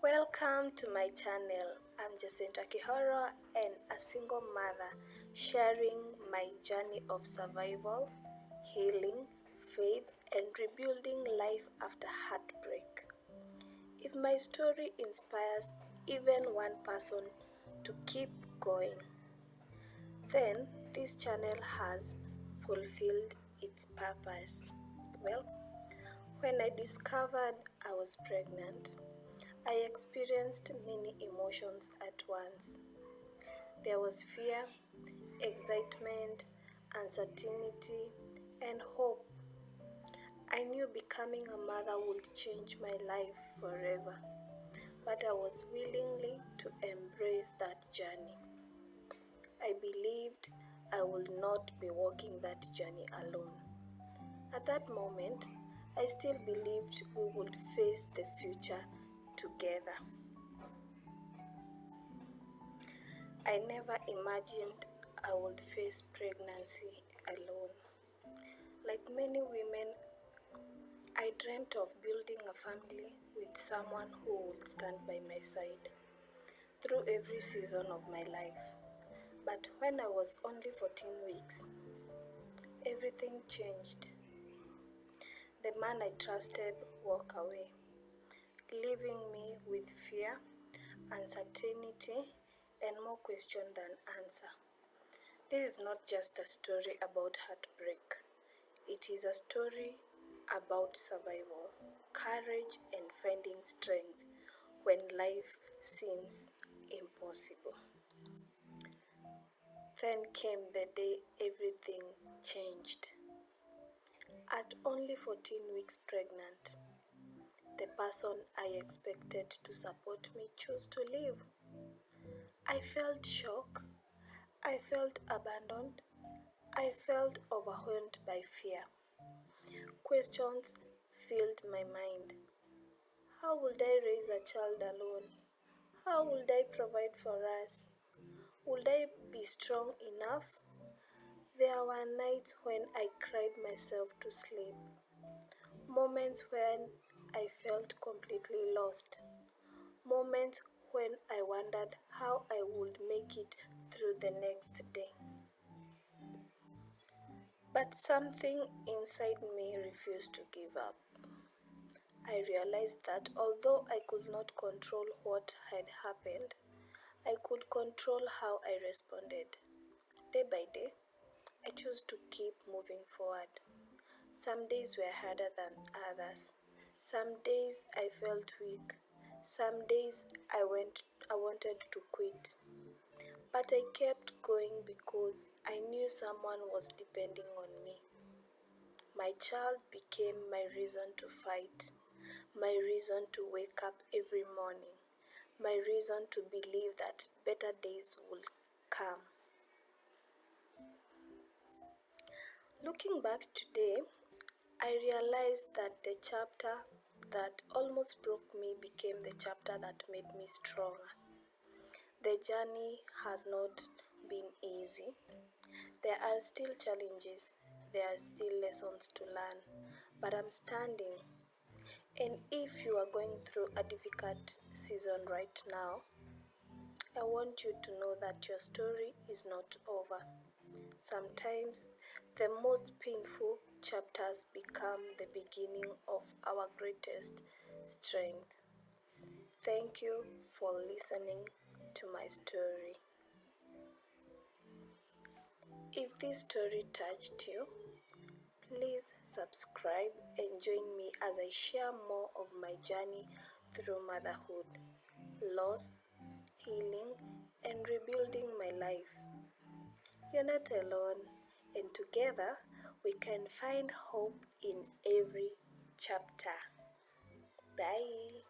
Welcome to my channel. I'm Jacinta Kihoro and a single mother sharing my journey of survival, healing, faith, and rebuilding life after heartbreak. If my story inspires even one person to keep going, then this channel has fulfilled its purpose. Well, when I discovered I was pregnant, I experienced many emotions at once. There was fear, excitement, uncertainty, and hope. I knew becoming a mother would change my life forever, but I was willingly to embrace that journey. I believed I would not be walking that journey alone. At that moment, I still believed we would face the future together. I never imagined I would face pregnancy alone. Like many women, I dreamt of building a family with someone who would stand by my side through every season of my life. But when I was only 14 weeks, everything changed. The man I trusted walked away, leaving me with fear, uncertainty, and more question than answer. This is not just a story about heartbreak. It is a story about survival, courage, and finding strength when life seems impossible. Then came the day everything changed. At only 14 weeks pregnant, the person I expected to support me chose to leave. I felt shock. I felt abandoned. I felt overwhelmed by fear. Questions filled my mind. How would I raise a child alone? How would I provide for us? Would I be strong enough? There were nights when I cried myself to sleep, moments when I felt completely lost, moments when I wondered how I would make it through the next day. But something inside me refused to give up. I realized that although I could not control what had happened, I could control how I responded. Day by day, I chose to keep moving forward. Some days were harder than others. Some days I felt weak. Some days I wanted to quit. But I kept going because I knew someone was depending on me. My child became my reason to fight, my reason to wake up every morning, my reason to believe that better days will come. Looking back today, I realized that the chapter that almost broke me became the chapter that made me stronger. The journey has not been easy. There are still challenges, there are still lessons to learn, but I'm standing. And if you are going through a difficult season right now, I want you to know that your story is not over. Sometimes the most painful chapters become the beginning of our greatest strength. Thank you for listening to my story. If this story touched you, please subscribe and join me as I share more of my journey through motherhood, loss, healing, and rebuilding my life. You're not alone, and together we can find hope in every chapter. Bye.